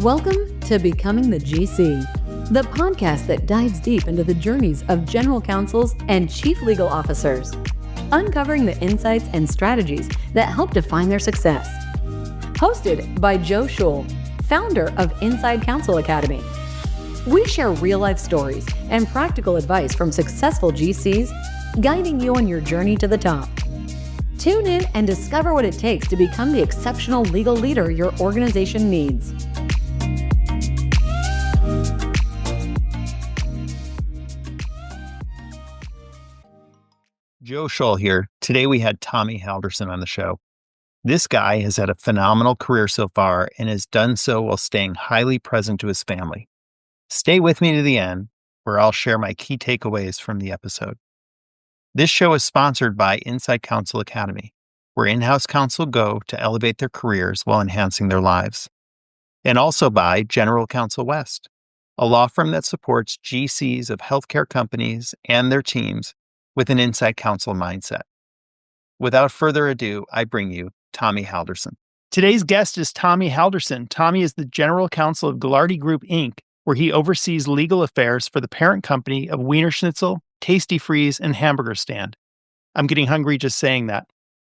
Welcome to Becoming the GC, the podcast that dives deep into the journeys of general counsels and chief legal officers, uncovering the insights and strategies that help define their success. Hosted by Joe Schul, founder of Inside Counsel Academy. We share real-life stories and practical advice from successful GCs, guiding you on your journey to the top. Tune in and discover what it takes to become the exceptional legal leader your organization needs. Joe Schul here. Today we had Tommy Haldorsen on the show. This guy has had a phenomenal career so far and has done so while staying highly present to his family. Stay with me to the end, where I'll share my key takeaways from the episode. This show is sponsored by Inside Counsel Academy, where in-house counsel go to elevate their careers while enhancing their lives. And also by General Counsel West, a law firm that supports GCs of healthcare companies and their teams with an inside counsel mindset. Without further ado, I bring you Tommy Haldorsen. Today's guest is Tommy Haldorsen. Tommy is the general counsel of Galardi Group, Inc., where he oversees legal affairs for the parent company of Wiener Schnitzel, Tasty Freeze, and Hamburger Stand. I'm getting hungry just saying that.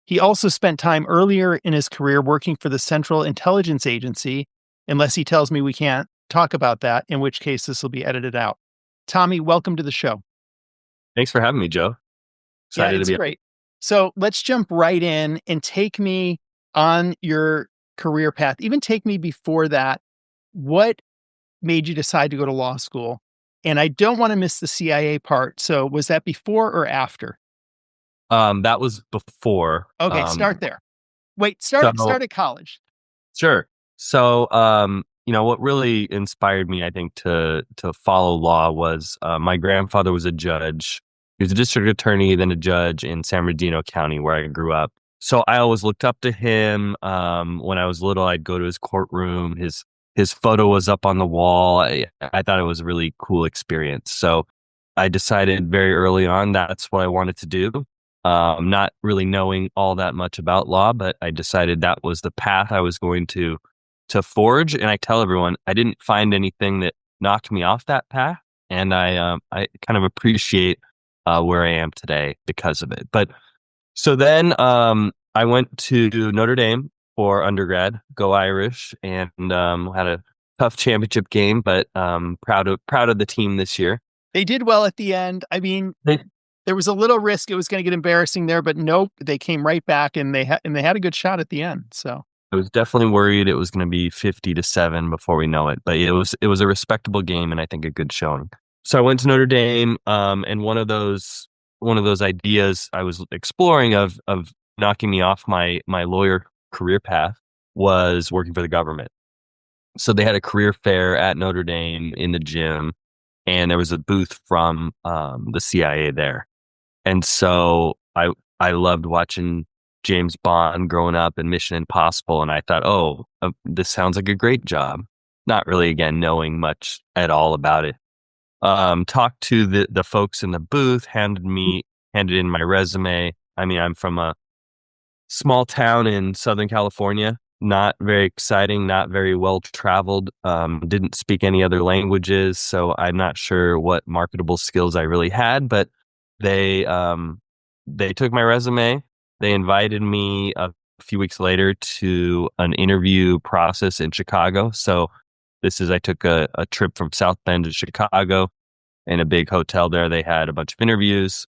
He also spent time earlier in his career working for the Central Intelligence Agency, unless he tells me we can't talk about that, in which case this will be edited out. Tommy, welcome to the show. Thanks for having me, Joe. Excited It's great. So let's jump right in and take me on your career path. Even take me before that. What made you decide to go to law school? And I don't want to miss the CIA part. So was that before or after? That was before. Okay, start there. Wait, start at college. Sure. So, what really inspired me, I think, to follow law was my grandfather was a judge. He was a district attorney, then a judge in San Bernardino County, where I grew up. So I always looked up to him. When I was little, I'd go to his courtroom. His photo was up on the wall. I thought it was a really cool experience. So I decided very early on that's what I wanted to do. Not really knowing all that much about law, but I decided that was the path I was going to forge. And I tell everyone I didn't find anything that knocked me off that path. And I kind of appreciate where I am today because of it. But so then I went to Notre Dame for undergrad, go Irish, and had a tough championship game, but proud of the team this year. They did well at the end. I mean, there was a little risk it was going to get embarrassing there, but nope, they came right back and they had a good shot at the end. So I was definitely worried it was going to be 50-7 before we know it, but it was a respectable game and I think a good showing. So I went to Notre Dame, and one of those ideas I was exploring of knocking me off my lawyer career path was working for the government. So they had a career fair at Notre Dame in the gym, and there was a booth from the CIA there. And so I loved watching James Bond growing up and Mission Impossible, and I thought, this sounds like a great job. Not really, again, knowing much at all about it. Talked to the folks in the booth, handed in my resume. I mean, I'm from a small town in Southern California, not very exciting, not very well traveled, didn't speak any other languages. So I'm not sure what marketable skills I really had, but they took my resume. They invited me a few weeks later to an interview process in Chicago. So I took a trip from South Bend to Chicago. In a big hotel there, they had a bunch of interviews.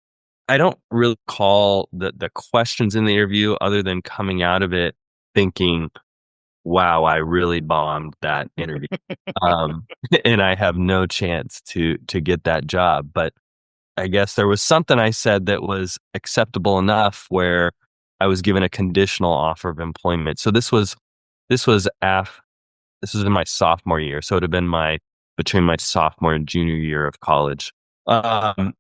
I don't really recall the questions in the interview other than coming out of it thinking, wow, I really bombed that interview. And I have no chance to get that job. But I guess there was something I said that was acceptable enough where I was given a conditional offer of employment. So this was in my sophomore year. So it would have been between my sophomore and junior year of college. And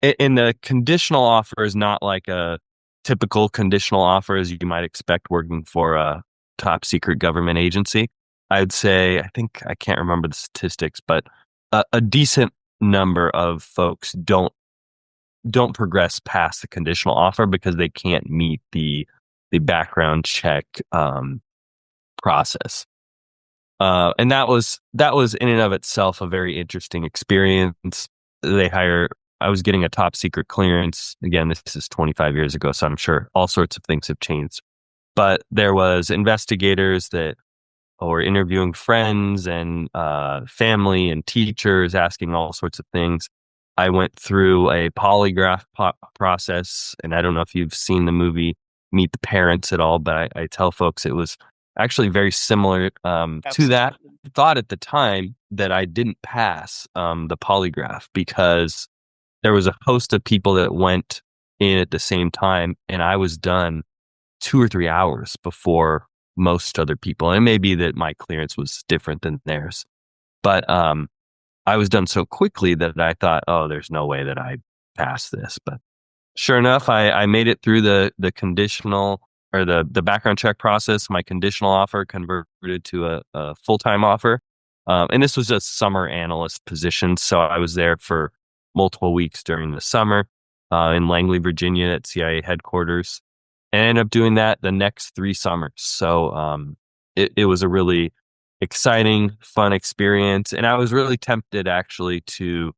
the conditional offer is not like a typical conditional offer as you might expect working for a top secret government agency. I'd say, I can't remember the statistics, but a decent number of folks don't progress past the conditional offer because they can't meet the background check process. And that was in and of itself a very interesting experience. I was getting a top secret clearance. Again, this is 25 years ago, so I'm sure all sorts of things have changed. But there was investigators that were interviewing friends and family and teachers, asking all sorts of things. I went through a polygraph process, and I don't know if you've seen the movie Meet the Parents at all, but I tell folks it was actually very similar to that. I thought at the time that I didn't pass the polygraph because there was a host of people that went in at the same time, and I was done 2 or 3 hours before most other people. And it may be that my clearance was different than theirs, but I was done so quickly that I thought, oh, there's no way that I passed this. But sure enough, I made it through the conditional or the background check process. My conditional offer converted to a full-time offer. And this was a summer analyst position. So I was there for multiple weeks during the summer in Langley, Virginia at CIA headquarters. And I ended up doing that the next 3 summers. So it was a really exciting, fun experience. And I was really tempted actually to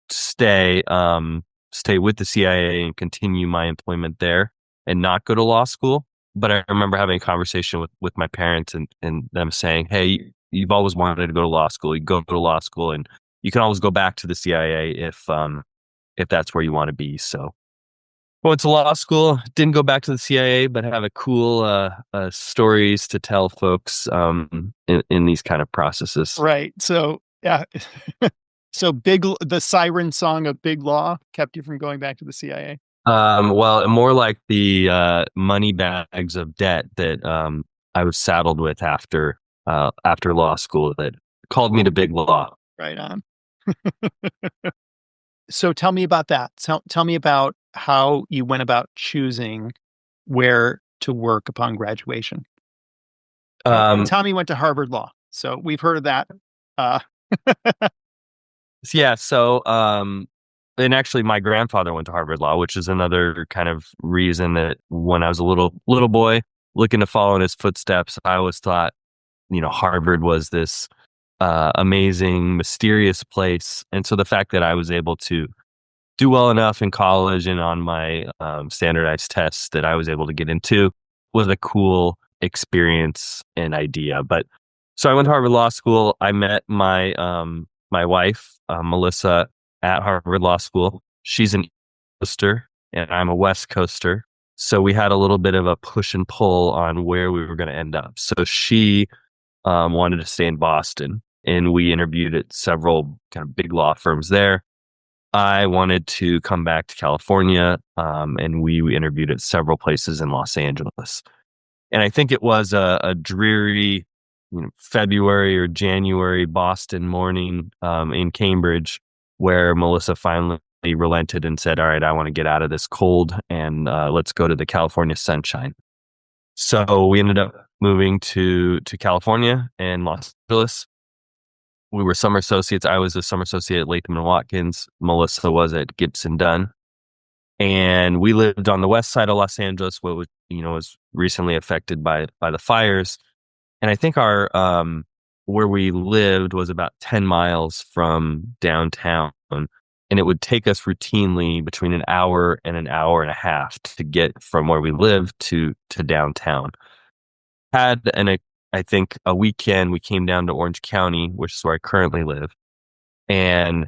stay with the CIA and continue my employment there and not go to law school. But I remember having a conversation with my parents and them saying, hey, you've always wanted to go to law school. You go to law school and you can always go back to the CIA if that's where you want to be. So went to law school, didn't go back to the CIA, but have a cool stories to tell folks in these kind of processes. Right. So, yeah. So the siren song of Big Law kept you from going back to the CIA? Well, more like the money bags of debt that I was saddled with after law school that called me to Big Law. Right on. So tell me about that. Tell me about how you went about choosing where to work upon graduation. Tommy went to Harvard Law, so we've heard of that. Yeah. So, and actually, my grandfather went to Harvard Law, which is another kind of reason that when I was a little boy looking to follow in his footsteps, I always thought, Harvard was this amazing, mysterious place. And so the fact that I was able to do well enough in college and on my standardized tests that I was able to get into was a cool experience and idea. But so I went to Harvard Law School. I met my my wife, Melissa, at Harvard Law School. She's an East Coaster and I'm a West Coaster. So we had a little bit of a push and pull on where we were going to end up. So she wanted to stay in Boston, and we interviewed at several kind of big law firms there. I wanted to come back to California, and we interviewed at several places in Los Angeles. And I think it was a dreary February or January Boston morning in Cambridge where Melissa finally relented and said, all right, I want to get out of this cold and let's go to the California sunshine. So we ended up moving to California and Los Angeles. We were summer associates. I was a summer associate at Latham and Watkins. Melissa was at Gibson Dunn. And we lived on the west side of Los Angeles, what was, was recently affected by the fires. And I think our where we lived was about 10 miles from downtown. And it would take us routinely between an hour and a half to get from where we lived to downtown. I think a weekend we came down to Orange County, which is where I currently live. And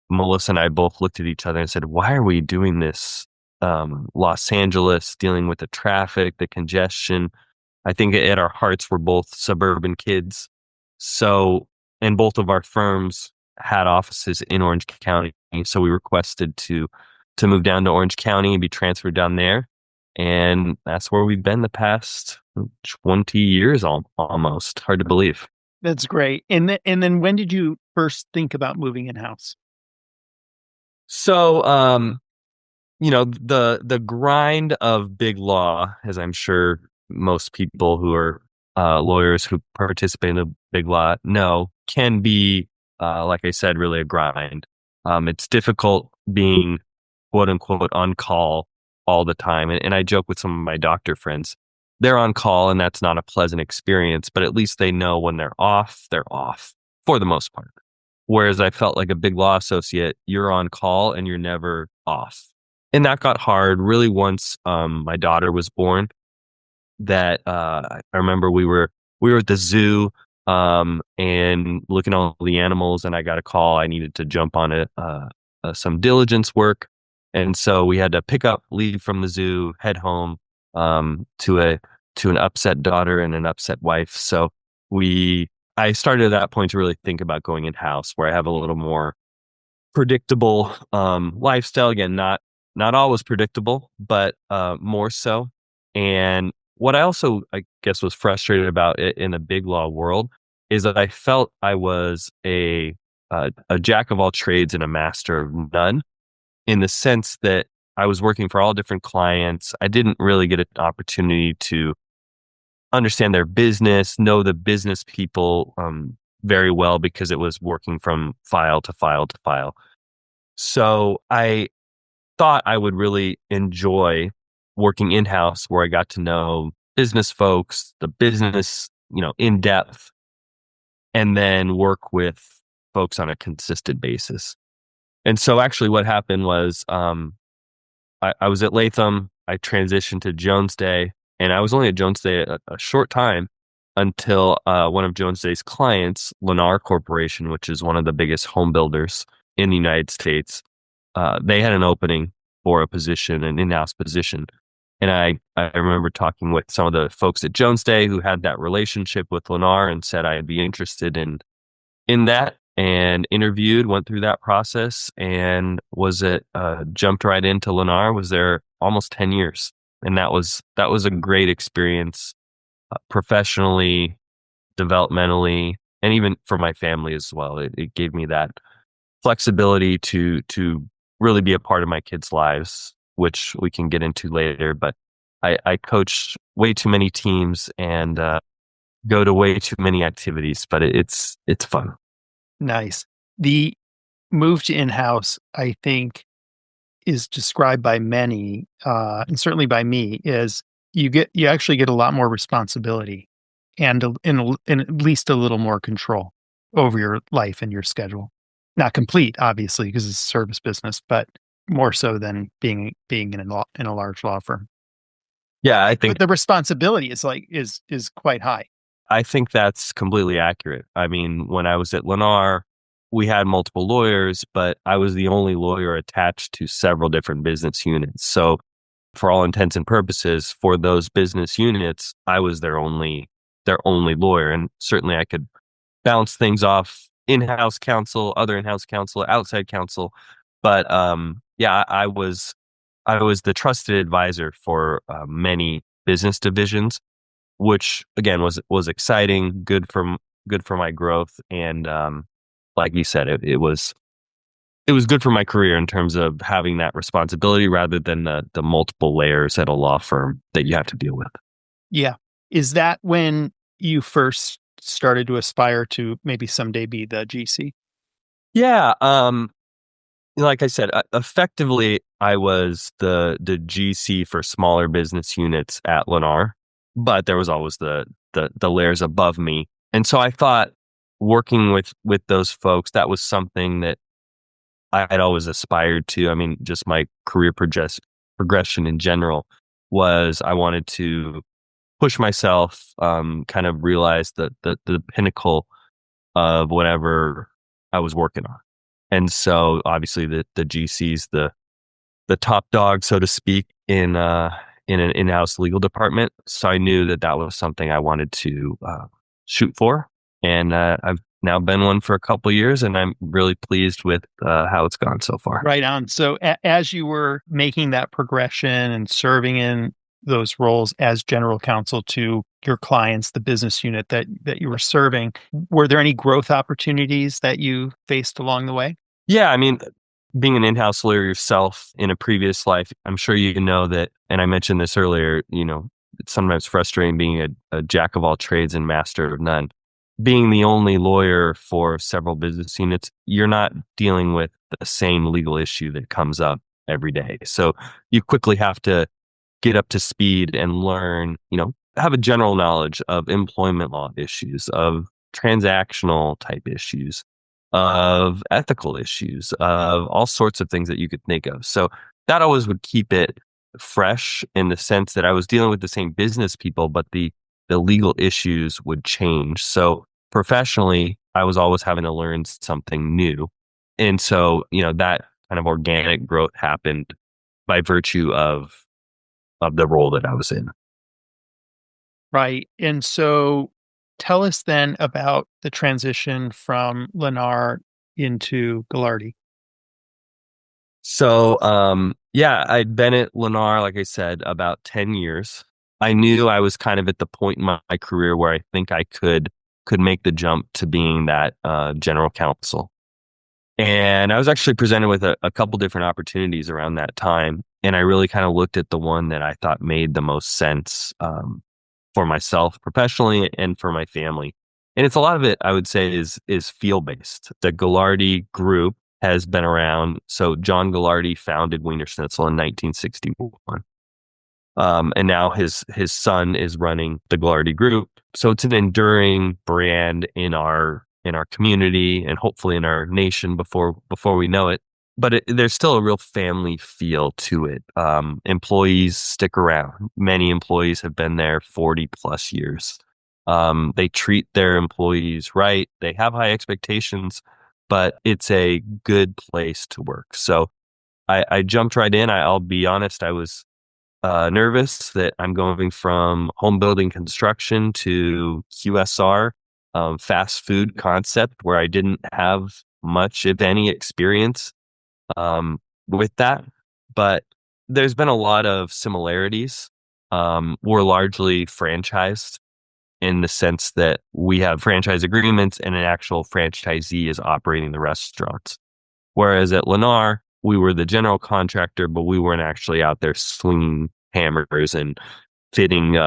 Melissa and I both looked at each other and said, why are we doing this? Los Angeles, dealing with the traffic, the congestion. I think at our hearts, we're both suburban kids. So, and both of our firms had offices in Orange County. So we requested to move down to Orange County and be transferred down there. And that's where we've been the past 20 years almost. Hard to believe. That's great. And then when did you first think about moving in-house? So, the grind of big law, as I'm sure most people who are lawyers who participate in the big law know, can be, like I said, really a grind. It's difficult being quote unquote on call all the time. And I joke with some of my doctor friends they're on call and that's not a pleasant experience, but at least they know when they're off for the most part. Whereas I felt like a big law associate, you're on call and you're never off. And that got hard really once my daughter was born. That I remember we were at the zoo and looking at all the animals, and I got a call. I needed to jump on some diligence work. And so we had to leave from the zoo, head home to an upset daughter and an upset wife. So I started at that point to really think about going in-house, where I have a little more predictable lifestyle. Again, not always predictable, but more so. And what I also, I guess, was frustrated about in a big law world is that I felt I was a jack of all trades and a master of none, in the sense that I was working for all different clients. I didn't really get an opportunity to understand their business, know the business people very well, because it was working from file to file to file. So I thought I would really enjoy working in-house, where I got to know business folks, the business, in depth, and then work with folks on a consistent basis. And so actually what happened was I was at Latham. I transitioned to Jones Day, and I was only at Jones Day a short time until one of Jones Day's clients, Lennar Corporation, which is one of the biggest home builders in the United States, they had an opening for an in-house position. And I remember talking with some of the folks at Jones Day who had that relationship with Lennar and said I'd be interested in that, and interviewed, went through that process, and jumped right into Lennar, was there almost 10 years. And that was a great experience, professionally, developmentally, and even for my family as well. It gave me that flexibility to really be a part of my kids' lives, which we can get into later. But I coach way too many teams and go to way too many activities, but it's fun. Nice. The move to in-house, I think, is described by many, and certainly by me, is you actually get a lot more responsibility and at least a little more control over your life and your schedule. Not complete, obviously, because it's a service business, but more so than being in a large law firm. Yeah, I think but the responsibility is quite high. I think that's completely accurate. I mean, when I was at Lennar, we had multiple lawyers, but I was the only lawyer attached to several different business units. So for all intents and purposes, for those business units, I was their only lawyer. And certainly I could bounce things off in-house counsel, other in-house counsel, outside counsel. But I was the trusted advisor for many business divisions, which again was exciting, good for my growth, and like you said, it was good for my career in terms of having that responsibility rather than the multiple layers at a law firm that you have to deal with. Yeah. Is that when you first started to aspire to maybe someday be the GC? Yeah. Like I said, effectively, I was the GC for smaller business units at Lennar, but there was always the layers above me. And so I thought working with those folks, that was something that I had always aspired to. I mean, just my career progression in general was I wanted to push myself, kind of realize the pinnacle of whatever I was working on. And so obviously the GC's the top dog, so to speak, in an in-house legal department. So I knew that was something I wanted to shoot for. And I've now been one for a couple of years, and I'm really pleased with how it's gone so far. Right on. So as you were making that progression and serving in those roles as general counsel to your clients, the business unit that you were serving, were there any growth opportunities that you faced along the way? Yeah, I mean, being an in-house lawyer yourself in a previous life, I'm sure you know that, and I mentioned this earlier, it's sometimes frustrating being a jack of all trades and master of none. Being the only lawyer for several business units, you're not dealing with the same legal issue that comes up every day. So you quickly have to get up to speed and learn, have a general knowledge of employment law issues, of transactional type issues, of ethical issues, of all sorts of things that you could think of. So that always would keep it fresh in the sense that I was dealing with the same business people, but the legal issues would change. So professionally, I was always having to learn something new. And so, that kind of organic growth happened by virtue of the role that I was in. Right. And so tell us then about the transition from Lennar into Galardi. So, I'd been at Lennar, like I said, about 10 years. I knew I was kind of at the point in my career where I think I could make the jump to being that general counsel. And I was actually presented with a couple different opportunities around that time. And I really kind of looked at the one that I thought made the most sense for myself professionally and for my family. And it's a lot of it, I would say, is field based. The Galardi Group has been around. So John Galardi founded Wiener Schnitzel in 1961. And now his son is running the Galardi Group. So it's an enduring brand in our community and hopefully in our nation before we know it. But there's still a real family feel to it. Employees stick around. Many employees have been there 40 plus years. They treat their employees right. They have high expectations, but it's a good place to work. So I jumped right in. I'll be honest, I was nervous that I'm going from home building construction to QSR, fast food concept where I didn't have much, if any, experience with that. But there's been a lot of similarities. We're largely franchised in the sense that we have franchise agreements and an actual franchisee is operating the restaurants. Whereas at Lennar, we were the general contractor, but we weren't actually out there swinging hammers and fitting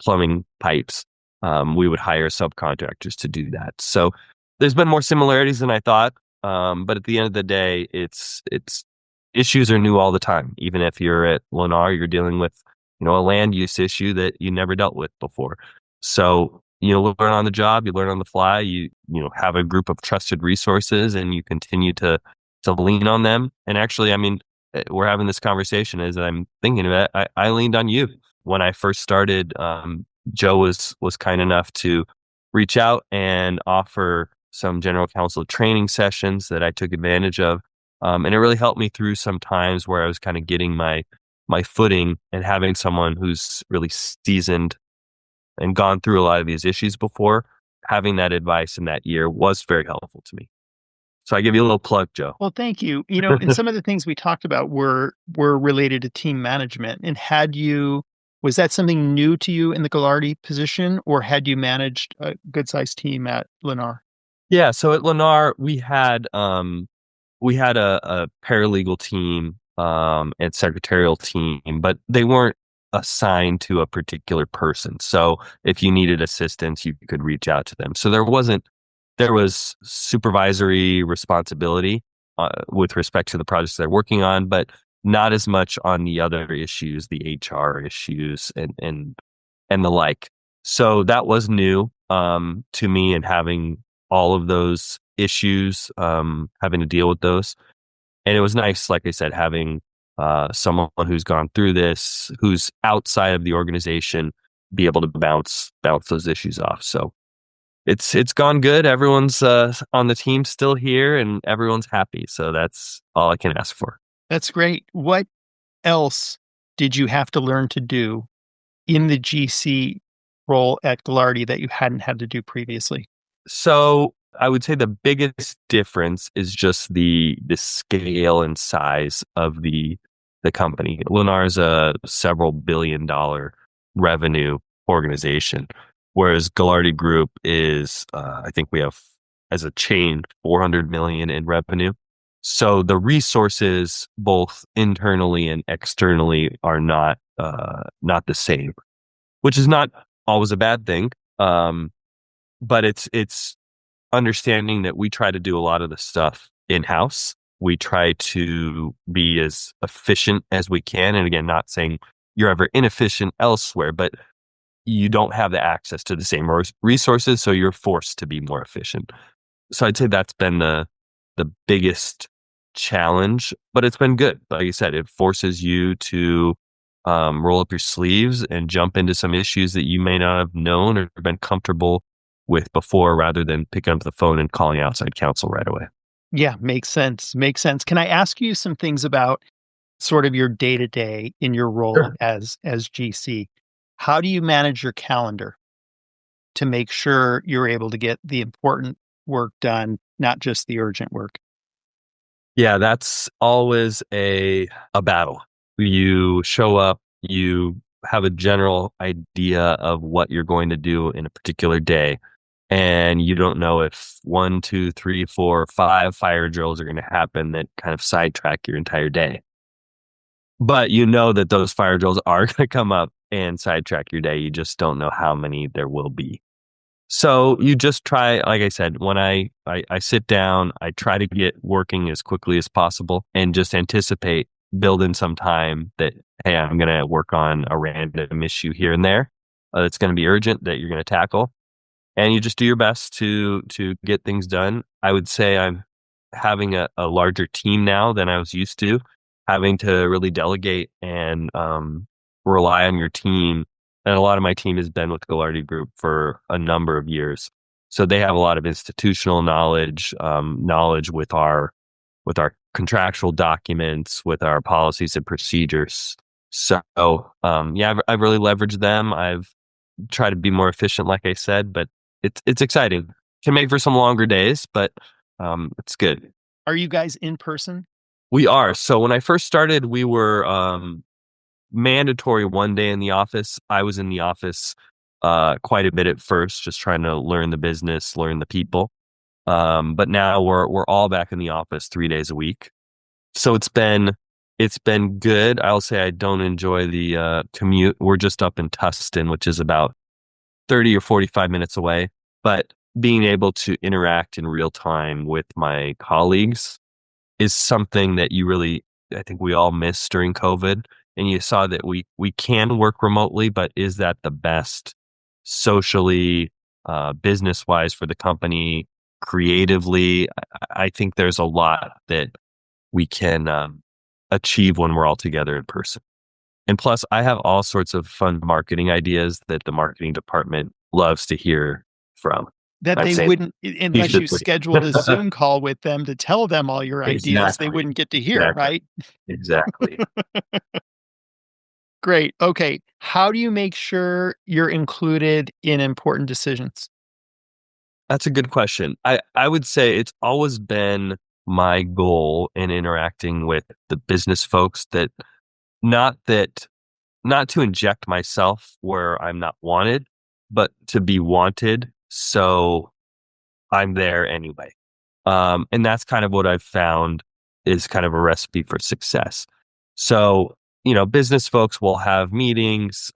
plumbing pipes. We would hire subcontractors to do that. So there's been more similarities than I thought. But at the end of the day, it's issues are new all the time. Even if you're at Lennar, you're dealing with a land use issue that you never dealt with before. So you learn on the job, you learn on the fly. You have a group of trusted resources, and you continue to lean on them. And actually, I mean, we're having this conversation as I'm thinking of it. I leaned on you when I first started. Joe was kind enough to reach out and offer some general counsel training sessions that I took advantage of. And it really helped me through some times where I was kind of getting my footing, and having someone who's really seasoned and gone through a lot of these issues before, having that advice in that year was very helpful to me. So I give you a little plug, Joe. Well, thank you. And some of the things we talked about were related to team management. And was that something new to you in the Galardi position, or had you managed a good sized team at Lennar? Yeah. So at Lennar, we had a paralegal team and secretarial team, but they weren't assigned to a particular person. So if you needed assistance, you could reach out to them. So there was supervisory responsibility with respect to the projects they're working on, but not as much on the other issues, the HR issues and the like. So that was new to me, and having all of those issues, having to deal with those. And it was nice, like I said, having someone who's gone through this, who's outside of the organization, be able to bounce those issues off. So it's gone good. Everyone's on the team still here, and everyone's happy. So that's all I can ask for. That's great. What else did you have to learn to do in the GC role at Galardi that you hadn't had to do previously? So I would say the biggest difference is just the scale and size of the company. Lennar is a several $billion revenue organization, whereas Galardi Group is, I think we have as a chain 400 million in revenue. So the resources, both internally and externally, are not the same, which is not always a bad thing. But it's understanding that we try to do a lot of the stuff in-house. We try to be as efficient as we can. And again, not saying you're ever inefficient elsewhere, but you don't have the access to the same resources, so you're forced to be more efficient. So I'd say that's been the biggest challenge, but it's been good. Like you said, it forces you to roll up your sleeves and jump into some issues that you may not have known or been comfortable with before, rather than picking up the phone and calling outside counsel right away. Yeah, makes sense. Makes sense. Can I ask you some things about sort of your day-to-day in your role Sure. as GC? How do you manage your calendar to make sure you're able to get the important work done, not just the urgent work? Yeah, that's always a battle. You show up, you have a general idea of what you're going to do in a particular day, and you don't know if 1, 2, 3, 4, 5 fire drills are going to happen that kind of sidetrack your entire day. But you know that those fire drills are going to come up and sidetrack your day. You just don't know how many there will be. So you just try, like I said, when I sit down, I try to get working as quickly as possible and just anticipate, build in some time that, hey, I'm going to work on a random issue here and there that's going to be urgent that you're going to tackle. And you just do your best to get things done. I would say I'm having a larger team now than I was used to, having to really delegate and rely on your team. And a lot of my team has been with Galardi Group for a number of years, so they have a lot of institutional knowledge, knowledge with our contractual documents, with our policies and procedures. So yeah, I've really leveraged them. I've tried to be more efficient, like I said, but it's exciting. Can make for some longer days, but it's good. Are you guys in person? We are. So when I first started, we were mandatory 1 day in the office. I was in the office quite a bit at first, just trying to learn the business, learn the people. But now we're all back in the office 3 days a week. So it's been good. I'll say I don't enjoy the commute. We're just up in Tustin, which is about 30 or 45 minutes away. But being able to interact in real time with my colleagues is something that I think we all missed during COVID. And you saw that we can work remotely, but is that the best socially, business wise for the company, creatively? I think there's a lot that we can achieve when we're all together in person. And plus, I have all sorts of fun marketing ideas that the marketing department loves to hear from. That I'd they say wouldn't, unless you scheduled a Zoom call with them to tell them all your ideas, they Exactly. wouldn't get to hear, right? Exactly. Great. Okay. How do you make sure you're included in important decisions? That's a good question. I would say it's always been my goal in interacting with the business folks that not to inject myself where I'm not wanted, but to be wanted. So I'm there anyway. And that's kind of what I've found is kind of a recipe for success. So, business folks will have meetings,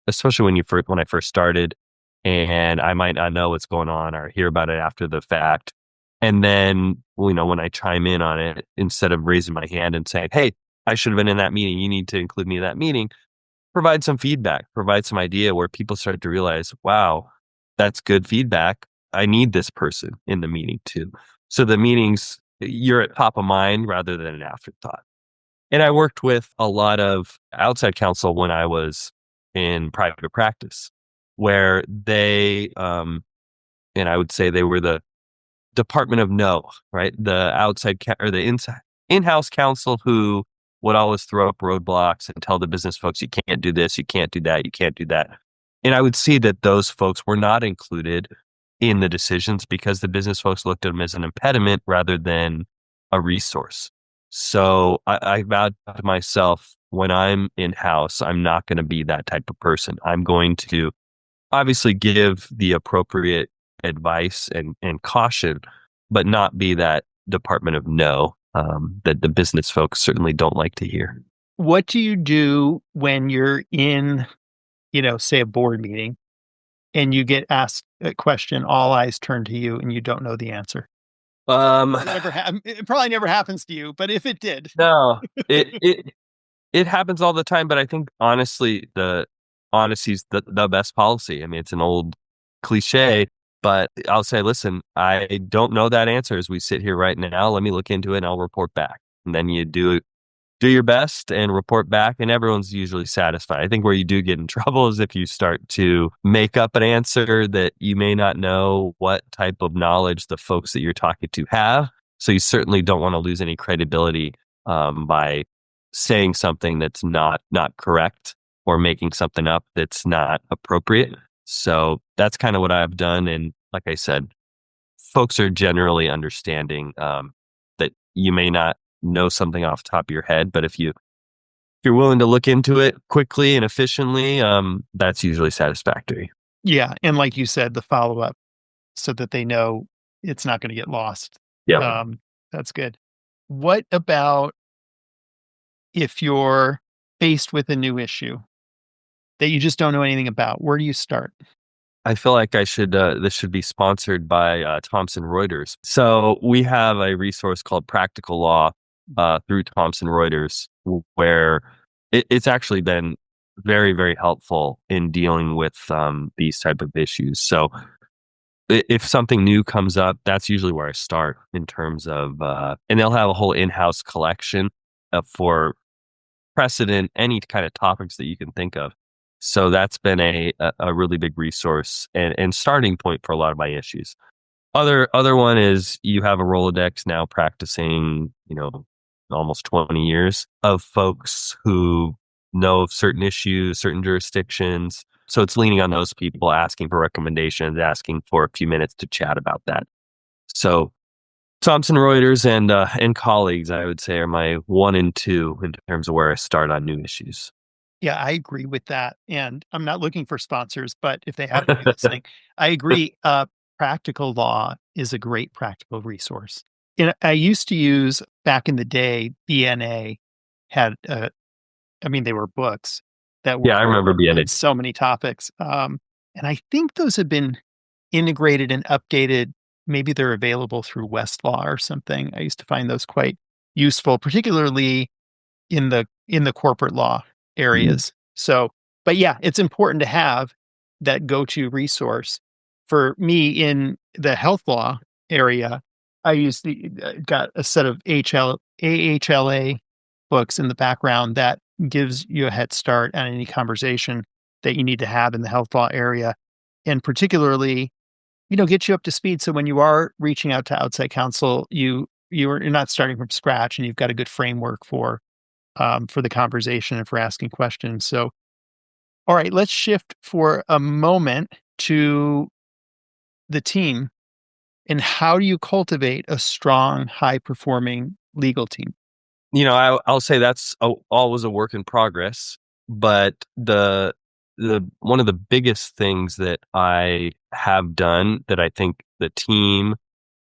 especially when I first started, and I might not know what's going on or hear about it after the fact. And then, when I chime in on it, instead of raising my hand and saying, "Hey, I should have been in that meeting. You need to include me in that meeting," provide some feedback, provide some idea where people start to realize, wow, that's good feedback. I need this person in the meeting too. So the meetings, you're at top of mind rather than an afterthought. And I worked with a lot of outside counsel when I was in private practice, where they, and I would say they were the department of no, right? The outside or the in-house counsel who would always throw up roadblocks and tell the business folks, you can't do this, you can't do that, you can't do that. And I would see that those folks were not included in the decisions because the business folks looked at them as an impediment rather than a resource. So I vowed to myself, when I'm in-house, I'm not going to be that type of person. I'm going to obviously give the appropriate advice and caution, but not be that department of no that the business folks certainly don't like to hear. What do you do when you're in, say a board meeting and you get asked a question, all eyes turn to you and you don't know the answer? It probably never happens to you, but if it did. No, it happens all the time. But I think honestly, honesty's the best policy. I mean, it's an old cliche, but I'll say, listen, I don't know that answer as we sit here right now. Let me look into it and I'll report back. And then you do your best and report back, and everyone's usually satisfied. I think where you do get in trouble is if you start to make up an answer that you may not know what type of knowledge the folks that you're talking to have. So you certainly don't want to lose any credibility by saying something that's not correct or making something up that's not appropriate. So that's kind of what I've done. And like I said, folks are generally understanding that you may not know something off the top of your head, but if you're willing to look into it quickly and efficiently, that's usually satisfactory. Yeah. And like you said, the follow-up so that they know it's not going to get lost. Yeah. That's good. What about if you're faced with a new issue that you just don't know anything about? Where do you start? I feel like this should be sponsored by Thomson Reuters. So we have a resource called Practical Law through Thomson Reuters, where it's actually been very, very helpful in dealing with these type of issues. So if something new comes up, that's usually where I start in terms of, and they'll have a whole in-house collection for precedent, any kind of topics that you can think of. So that's been a really big resource and starting point for a lot of my issues. Other one is you have a Rolodex now practicing, almost 20 years of folks who know of certain issues, certain jurisdictions. So it's leaning on those people, asking for recommendations, asking for a few minutes to chat about that. So Thomson Reuters and colleagues, I would say, are my 1 and 2 in terms of where I start on new issues. Yeah, I agree with that. And I'm not looking for sponsors, but if they happen to be listening, I agree. Practical Law is a great practical resource. And I used to use, back in the day, BNA had, they were books that were Yeah, I remember BNA. on so many topics. And I think those have been integrated and updated. Maybe they're available through Westlaw or something. I used to find those quite useful, particularly in the corporate law areas. So, but yeah, it's important to have that go-to resource. For me in the health law area, I got a set of AHLA books in the background that gives you a head start on any conversation that you need to have in the health law area, and particularly, get you up to speed. So when you are reaching out to outside counsel, you're not starting from scratch, and you've got a good framework for the conversation and for asking questions. So, all right, let's shift for a moment to the team. And how do you cultivate a strong, high-performing legal team? I'll say that's always a work in progress, but the one of the biggest things that I have done that I think the team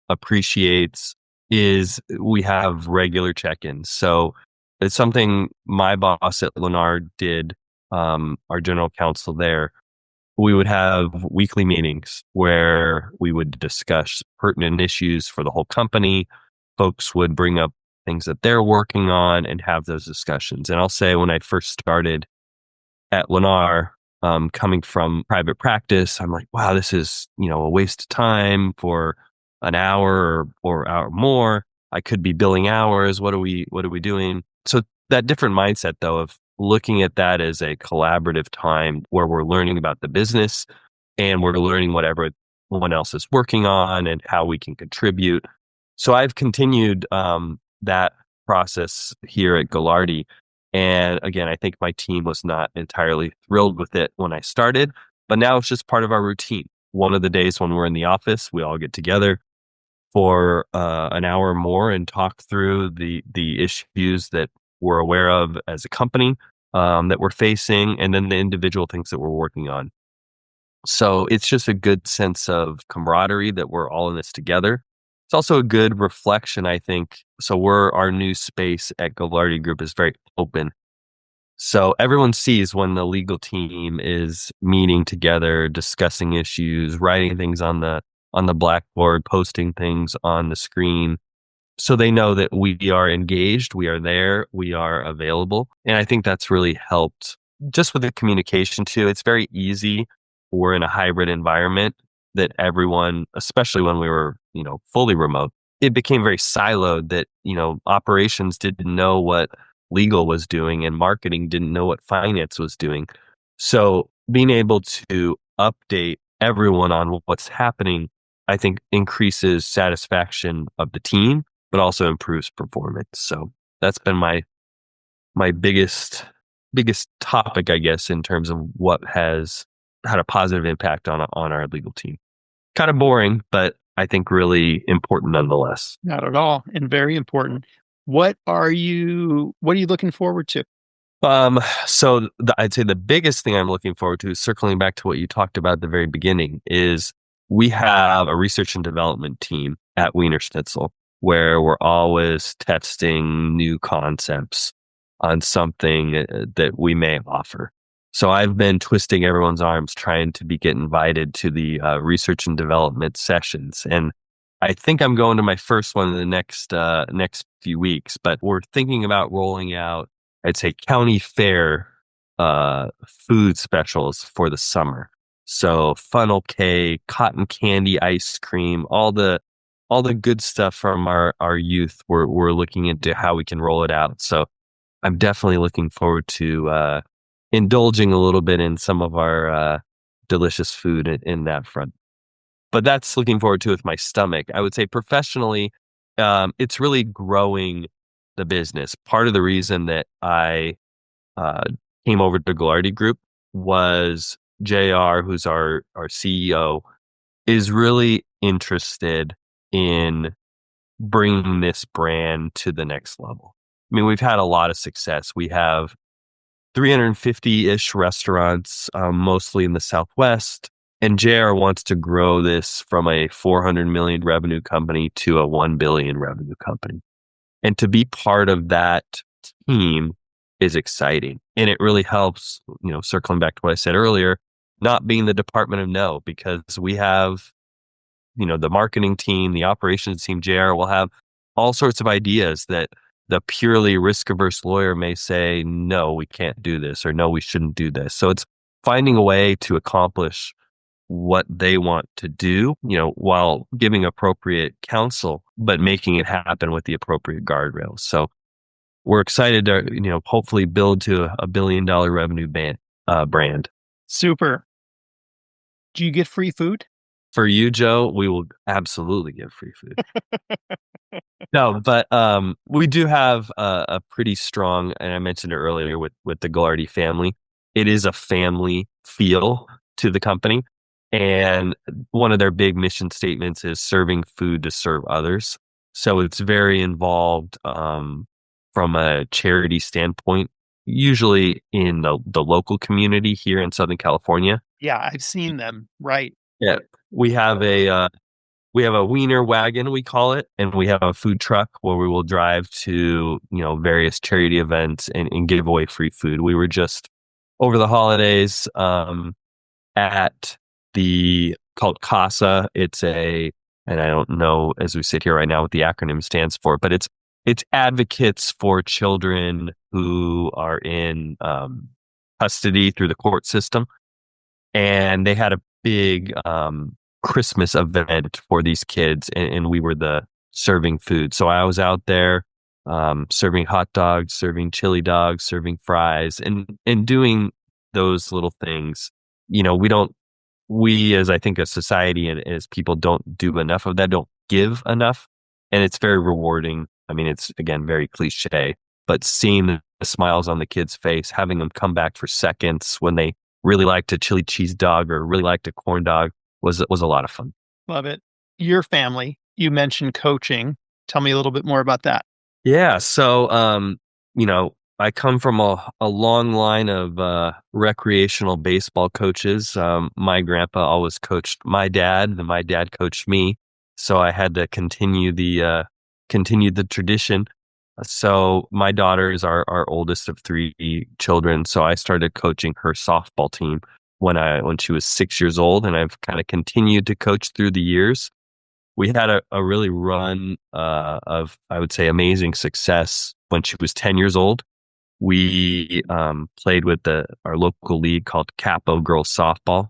appreciates is we have regular check-ins. So it's something my boss at Lennar did, our general counsel there. We would have weekly meetings where we would discuss pertinent issues for the whole company. Folks would bring up things that they're working on and have those discussions. And I'll say when I first started at Lennar, coming from private practice, I'm like, wow, this is, a waste of time for an hour or hour more. I could be billing hours. What are we doing? So that different mindset though of looking at that as a collaborative time where we're learning about the business and we're learning what everyone else is working on and how we can contribute. So I've continued that process here at Galardi. And again, I think my team was not entirely thrilled with it when I started, but now it's just part of our routine. One of the days when we're in the office, we all get together for an hour or more and talk through the issues that we're aware of as a company that we're facing, and then the individual things that we're working on. So it's just a good sense of camaraderie that we're all in this together. It's also a good reflection, I think. So our new space at Galardi Group is very open. So everyone sees when the legal team is meeting together, discussing issues, writing things on the blackboard, posting things on the screen. So they know that we are engaged, we are there, we are available. And I think that's really helped just with the communication too, it's very easy. We're in a hybrid environment that everyone, especially when we were, fully remote, it became very siloed that, operations didn't know what legal was doing and marketing didn't know what finance was doing. So being able to update everyone on what's happening, I think increases satisfaction of the team, but also improves performance. So that's been my biggest topic, I guess, in terms of what has had a positive impact on our legal team. Kind of boring, but I think really important nonetheless. Not at all, and very important. What are you looking forward to? I'd say the biggest thing I'm looking forward to, circling back to what you talked about at the very beginning, is we have a research and development team at Wiener Schnitzel where we're always testing new concepts on something that we may offer. So I've been twisting everyone's arms trying to get invited to the research and development sessions. And I think I'm going to my first one in the next few weeks, but we're thinking about rolling out, I'd say, county fair food specials for the summer. So funnel cake, cotton candy, ice cream, all the good stuff from our youth. We're looking into how we can roll it out. So I'm definitely looking forward to indulging a little bit in some of our delicious food in that front. But that's looking forward to with my stomach. I would say professionally, it's really growing the business. Part of the reason that I came over to Galardi Group was JR, who's our CEO, is really interested in bringing this brand to the next level. I mean, we've had a lot of success. We have 350-ish restaurants, mostly in the Southwest. And JR wants to grow this from a 400 million revenue company to a 1 billion revenue company. And to be part of that team is exciting. And it really helps, circling back to what I said earlier, not being the department of no, because we have, the marketing team, the operations team, JR will have all sorts of ideas that the purely risk-averse lawyer may say, no, we can't do this, or no, we shouldn't do this. So it's finding a way to accomplish what they want to do, while giving appropriate counsel, but making it happen with the appropriate guardrails. So we're excited to, hopefully build to a $1 billion revenue brand. Super. Do you get free food? For you, Joe, we will absolutely give free food. No, but we do have a pretty strong, and I mentioned it earlier with the Galardi family. It is a family feel to the company. And one of their big mission statements is serving food to serve others. So it's very involved from a charity standpoint, usually in the local community here in Southern California. Yeah, I've seen them. Right. Yeah, we have a wiener wagon, we call it, and we have a food truck where we will drive to various charity events and give away free food. We were just over the holidays at the called CASA. And I don't know as we sit here right now what the acronym stands for, but it's Advocates for Children who are in custody through the court system. And they had a big Christmas event for these kids, and we were the serving food. So I was out there serving hot dogs, serving chili dogs, serving fries, and doing those little things. We as I think a society and as people don't do enough of that, don't give enough. And it's very rewarding. I mean, it's again, very cliche, but seeing the smiles on the kid's face, having them come back for seconds when they really liked a chili cheese dog or really liked a corn dog was a lot of fun. Love it. Your family, you mentioned coaching. Tell me a little bit more about that. Yeah. So, I come from a long line of recreational baseball coaches. My grandpa always coached my dad, and my dad coached me. So I had to continue the tradition. So my daughter is our oldest of 3 children. So I started coaching her softball team when she was 6 years old, and I've kind of continued to coach through the years. We had a really run of, I would say, amazing success when she was 10 years old. we played with our local league called Capo Girls Softball,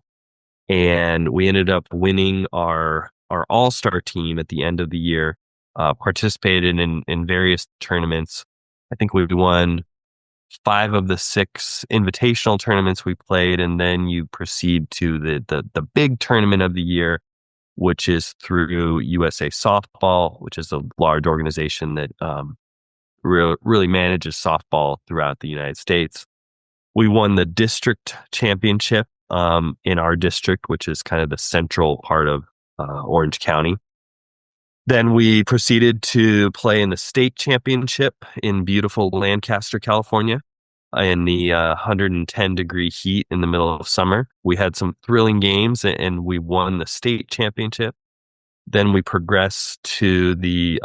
and we ended up winning our all-star team at the end of the year. Participated in various tournaments. I think we won 5 of the 6 invitational tournaments we played, and then you proceed to the big tournament of the year, which is through USA Softball, which is a large organization that really manages softball throughout the United States. We won the district championship in our district, which is kind of the central part of Orange County. Then we proceeded to play in the state championship in beautiful Lancaster, California, in the 110-degree heat in the middle of summer. We had some thrilling games, and we won the state championship. Then we progressed to the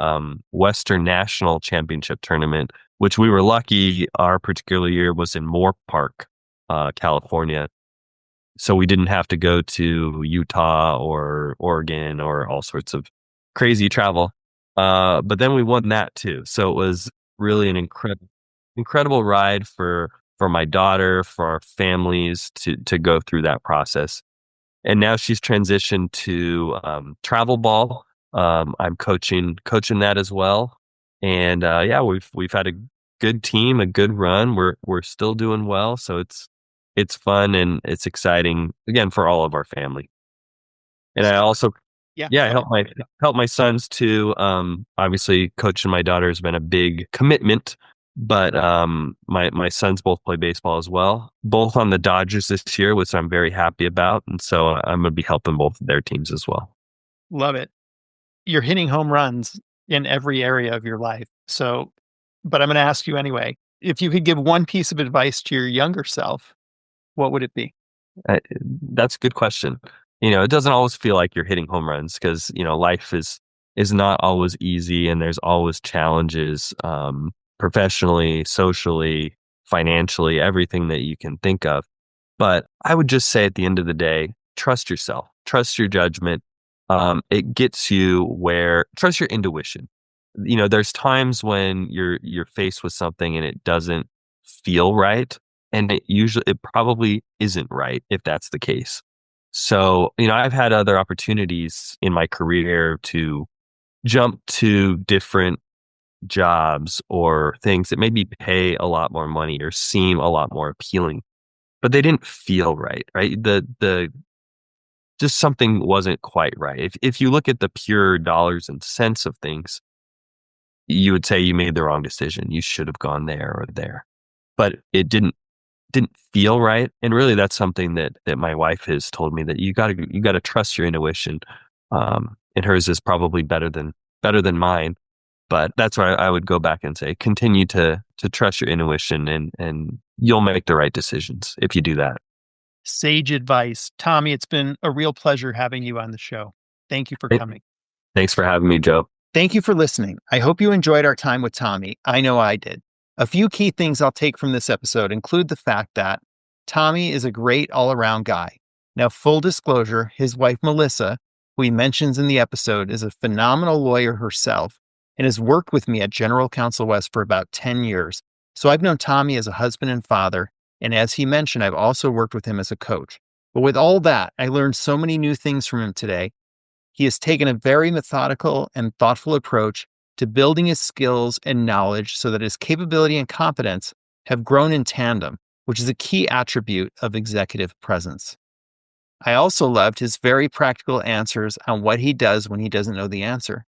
Western National Championship tournament, which we were lucky our particular year was in Moore Park, California. So we didn't have to go to Utah or Oregon or all sorts of crazy travel. But then we won that too. So it was really an incredible ride for my daughter, for our families to go through that process. And now she's transitioned to travel ball. I'm coaching that as well. And we've had a good team, a good run. We're still doing well. So it's fun and it's exciting again for all of our family. And I also I help my sons too. Obviously coaching my daughter has been a big commitment, but my sons both play baseball as well, both on the Dodgers this year, which I'm very happy about. And so I'm going to be helping both of their teams as well. Love it. You're hitting home runs in every area of your life. So, but I'm going to ask you anyway, if you could give one piece of advice to your younger self, what would it be? That's a good question. It doesn't always feel like you're hitting home runs because, life is not always easy and there's always challenges, professionally, socially, financially, everything that you can think of. But I would just say at the end of the day, trust yourself, trust your judgment. It gets you trust your intuition. There's times when you're faced with something and it doesn't feel right. And it probably isn't right if that's the case. So, I've had other opportunities in my career to jump to different jobs or things that maybe pay a lot more money or seem a lot more appealing, but they didn't feel right? Just something wasn't quite right. If you look at the pure dollars and cents of things, you would say you made the wrong decision. You should have gone there or there, but it didn't feel right. And really that's something that my wife has told me, that you got to trust your intuition. And hers is probably better than mine. But that's where I would go back and say, continue to trust your intuition and you'll make the right decisions if you do that. Sage advice. Tommy, it's been a real pleasure having you on the show. Thank you for coming. Thanks for having me, Joe. Thank you for listening. I hope you enjoyed our time with Tommy. I know I did. A few key things I'll take from this episode include the fact that Tommy is a great all-around guy. Now, full disclosure, his wife, Melissa, who he mentions in the episode, is a phenomenal lawyer herself and has worked with me at General Counsel West for about 10 years. So I've known Tommy as a husband and father, and as he mentioned, I've also worked with him as a coach. But with all that, I learned so many new things from him today. He has taken a very methodical and thoughtful approach to building his skills and knowledge so that his capability and competence have grown in tandem, which is a key attribute of executive presence. I also loved his very practical answers on what he does when he doesn't know the answer.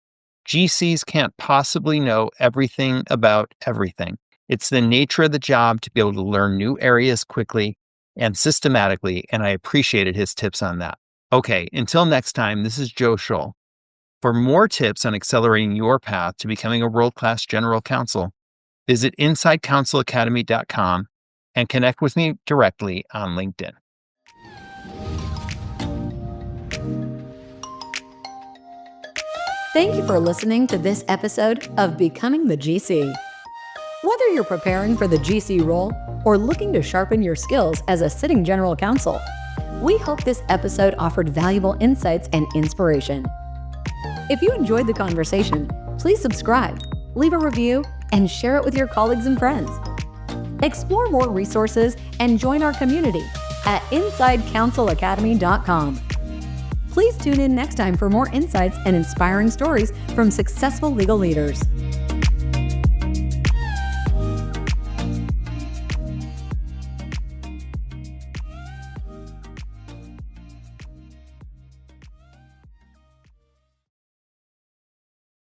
GCs can't possibly know everything about everything. It's the nature of the job to be able to learn new areas quickly and systematically, and I appreciated his tips on that. Okay, until next time, this is Joe Scholl. For more tips on accelerating your path to becoming a world-class general counsel, visit InsideCounselAcademy.com and connect with me directly on LinkedIn. Thank you for listening to this episode of Becoming the GC. Whether you're preparing for the GC role or looking to sharpen your skills as a sitting general counsel, we hope this episode offered valuable insights and inspiration. If you enjoyed the conversation, please subscribe, leave a review, and share it with your colleagues and friends. Explore more resources and join our community at InsideCounselAcademy.com. Please tune in next time for more insights and inspiring stories from successful legal leaders.